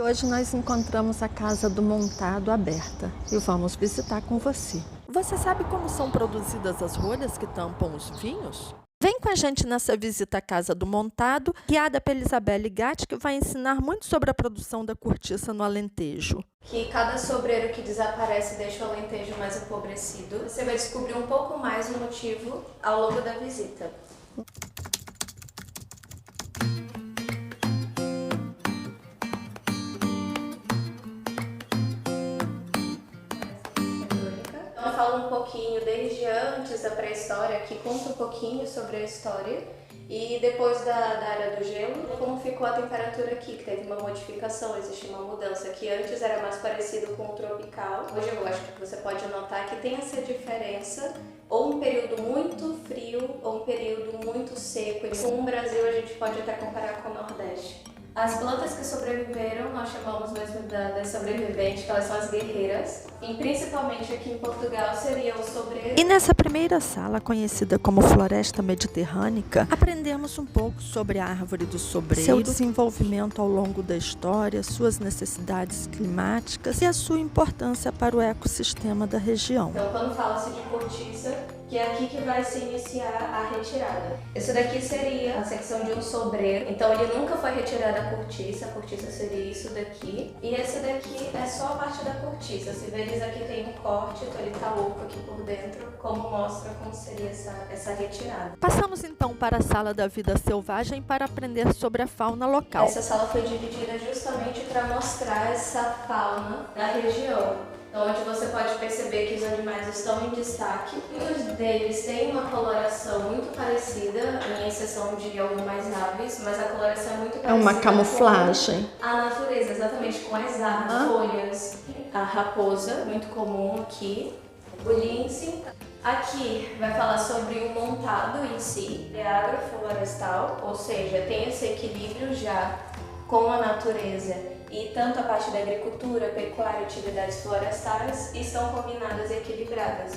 E hoje nós encontramos a Casa do Montado aberta e vamos visitar com você. Você sabe como são produzidas as rolhas que tampam os vinhos? Vem com a gente nessa visita à Casa do Montado, guiada pela Isabelle Gatti, que vai ensinar muito sobre a produção da cortiça no Alentejo. Que cada sobreiro que desaparece deixa o Alentejo mais empobrecido. Você vai descobrir um pouco mais o motivo ao longo da visita. Eu falo um pouquinho desde antes da pré-história, que conta um pouquinho sobre a história, e depois da Era do Gelo, como ficou a temperatura aqui, que teve uma modificação, existe uma mudança, que antes era mais parecido com o tropical. Hoje eu acho que você pode notar que tem essa diferença, ou um período muito frio, ou um período muito seco. E com o Brasil a gente pode até comparar com o Nordeste. As plantas que sobreviveram, nós chamamos mesmo das sobreviventes, que elas são as guerreiras. E principalmente aqui em Portugal seria o sobreiro. E nessa primeira sala, conhecida como Floresta Mediterrânica, aprendemos um pouco sobre a árvore do sobreiro, seu desenvolvimento ao longo da história, suas necessidades climáticas e a sua importância para o ecossistema da região. Então, quando fala-se de cortiça, que é aqui que vai se iniciar a retirada. Isso daqui seria a secção de um sobreiro, então ele nunca foi retirado a cortiça seria isso daqui. E esse daqui é só a parte da cortiça. Se ver, eles aqui tem um corte, então ele tá oco aqui por dentro, como mostra como seria essa retirada. Passamos então para a sala da vida selvagem para aprender sobre a fauna local. Essa sala foi dividida justamente para mostrar essa fauna da região. Então, onde você pode perceber que os animais estão em destaque. Muitos deles têm uma coloração muito parecida, em exceção de algumas aves, mas a coloração é muito parecida. É uma camuflagem. Com a natureza, exatamente, com as árvores, folhas. A raposa, muito comum aqui. O lince. Aqui vai falar sobre o montado em si, é agroflorestal, ou seja, tem esse equilíbrio já com a natureza. E tanto a parte da agricultura, pecuária e atividades florestais estão combinadas e equilibradas.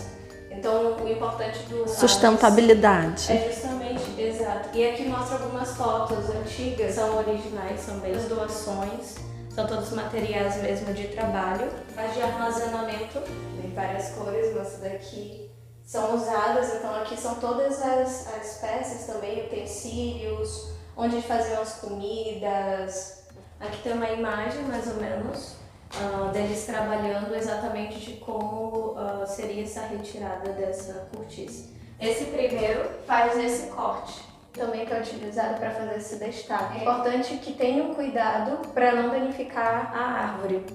Então, o importante do sustentabilidade é justamente, exato. E aqui mostra algumas fotos antigas, são originais, são bem as doações, são todos materiais mesmo de trabalho. As de armazenamento, tem várias cores, mas daqui são usadas, então aqui são todas as peças também, utensílios, onde faziam as comidas. Aqui tem uma imagem, mais ou menos, deles trabalhando exatamente de como seria essa retirada dessa cortiça. Esse primeiro faz esse corte, também que é utilizado para fazer esse destaque. É importante que tenham cuidado para não danificar a árvore.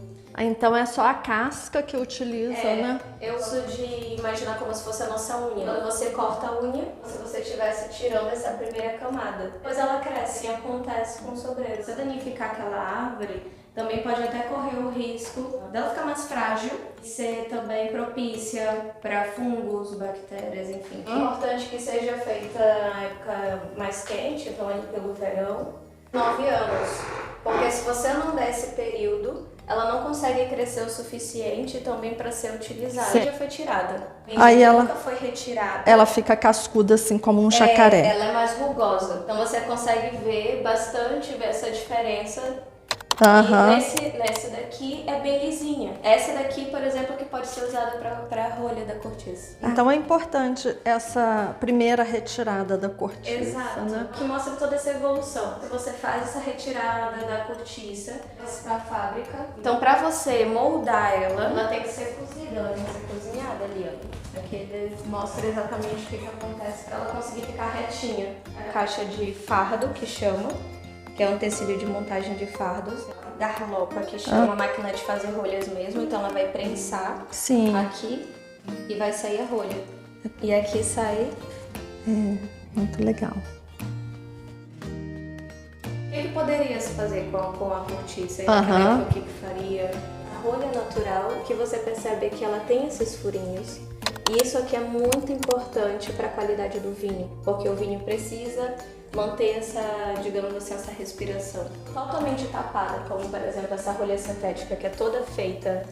Então é só a casca que utiliza, né? Eu uso de imaginar como se fosse a nossa unha. Quando você corta a unha, se você estivesse tirando essa primeira camada. Depois ela cresce e acontece com o sobreiro. Se danificar aquela árvore, também pode até correr o risco dela ficar mais frágil e ser também propícia para fungos, bactérias, enfim. É importante que seja feita na época mais quente, então ali pelo verão. 9 anos, porque se você não der esse período, ela não consegue crescer o suficiente também para ser utilizada. Sim. Já foi tirada. Aí ela nunca foi retirada. Ela fica cascuda assim como um jacaré. Ela é mais rugosa. Então você consegue ver essa diferença. E nesse daqui é bem lisinha. Essa daqui, por exemplo, que pode ser usada para a rolha da cortiça. Então é importante essa primeira retirada da cortiça, Exato, né? Que mostra toda essa evolução. Você faz essa retirada da cortiça para a fábrica. Então, para você moldar ela tem que ser cozida, ela tem que ser cozinhada ali, ó. Aqui ele mostra exatamente o que acontece para ela conseguir ficar retinha. A caixa de fardo, que chama, que é um tecido de montagem de fardos. Garlopa, que chama uma máquina de fazer rolhas mesmo, então ela vai prensar aqui e vai sair a rolha. E aqui sai... Muito legal. O que poderia se fazer com a cortiça? O que faria? A rolha natural, que você percebe que ela tem esses furinhos. E isso aqui é muito importante para a qualidade do vinho, porque o vinho precisa manter essa, digamos assim, essa respiração totalmente tapada, como por exemplo essa rolha sintética que é toda feita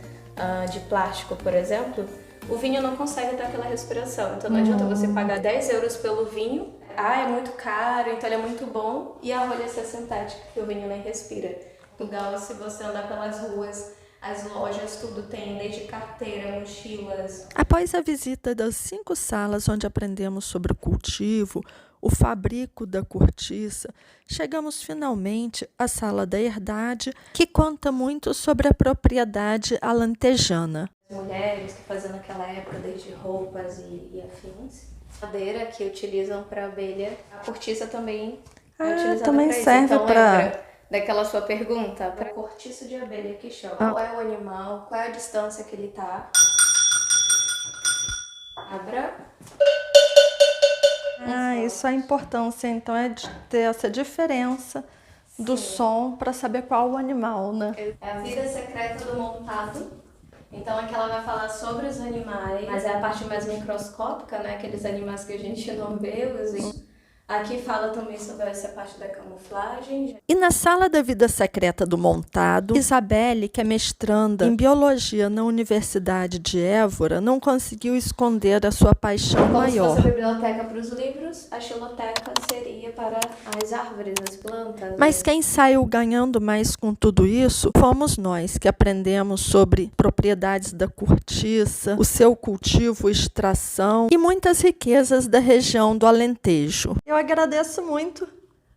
de plástico, por exemplo. O vinho não consegue dar aquela respiração, então não adianta você pagar 10 euros pelo vinho, é muito caro, então ele é muito bom, e a rolha ser sintética, que o vinho nem respira. Portugal, se você andar pelas ruas, as lojas, tudo tem, desde carteira, mochilas. Após a visita das 5 salas onde aprendemos sobre o cultivo, o fabrico da cortiça, chegamos finalmente à Sala da Herdade, que conta muito sobre a propriedade alentejana. Mulheres que faziam naquela época desde roupas e afins. Madeira que utilizam para abelha. A cortiça também é utilizada também pra isso. serve Então, pra- lembra daquela sua pergunta? Para cortiça de abelha que chama. Qual é o animal? Qual é a distância que ele tá? Abra. Isso é a importância, então, é de ter essa diferença do som para saber qual o animal, né? É a vida secreta do montado. Então aqui ela vai falar sobre os animais, mas é a parte mais microscópica, né? Aqueles animais que a gente não vê. Aqui fala também sobre essa parte da camuflagem. E na Sala da Vida Secreta do Montado, Isabelle, que é mestranda em biologia na Universidade de Évora, não conseguiu esconder a sua paixão Como maior. se fosse a biblioteca para os livros, a xiloteca seria para as árvores, as plantas. Mas quem saiu ganhando mais com tudo isso fomos nós, que aprendemos sobre propriedades da cortiça, o seu cultivo, extração e muitas riquezas da região do Alentejo. Eu agradeço muito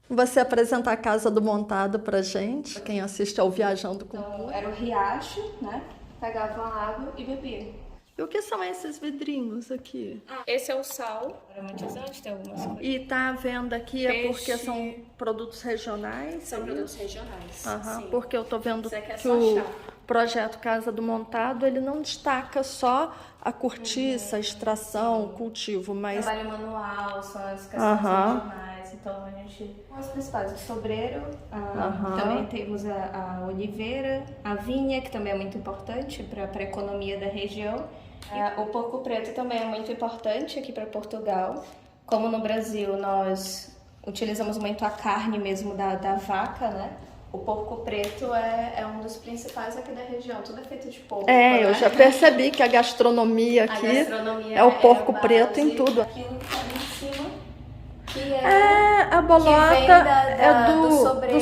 você apresentar a Casa do Montado pra gente, pra quem assiste ao Viajando com Então, era o riacho, né? Pegavam a água e bebiam. E o que são esses vidrinhos aqui? Esse é o sal aromatizante, tem algumas coisas. E tá à venda aqui Peixe. porque são produtos regionais? São produtos regionais. Aham, sim. porque eu tô vendo Isso aqui é que só o chá. projeto Casa do Montado, ele não destaca só a cortiça, a extração, o cultivo, mas... Trabalho manual, são as questões regionais. Então a gente. As principais, o sobreiro, também temos a oliveira, a vinha, que também é muito importante para a economia da região. O porco preto também é muito importante aqui para Portugal. Como no Brasil nós utilizamos muito a carne mesmo da vaca, né? O porco preto é um dos principais aqui da região. Tudo é feito de porco. É, eu né? já percebi que a gastronomia A aqui gastronomia é o porco a base, preto em tudo. Aquilo que tá ali em cima, que A bolota que vem é do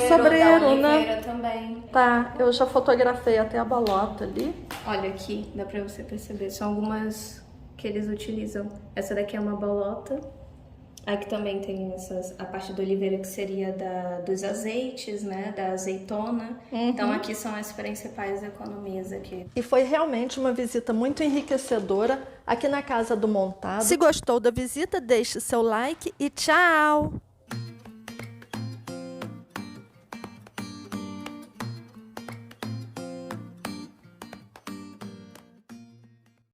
sobreiro, da né? oliveira também. Tá, eu já fotografei até a bolota ali. Olha aqui, dá pra você perceber. São algumas que eles utilizam. Essa daqui é uma bolota. Aqui também tem a parte da oliveira que seria dos azeites, né? Da azeitona. Então aqui são as principais economias aqui. E foi realmente uma visita muito enriquecedora aqui na Casa do Montado. Se gostou da visita, deixe seu like e tchau!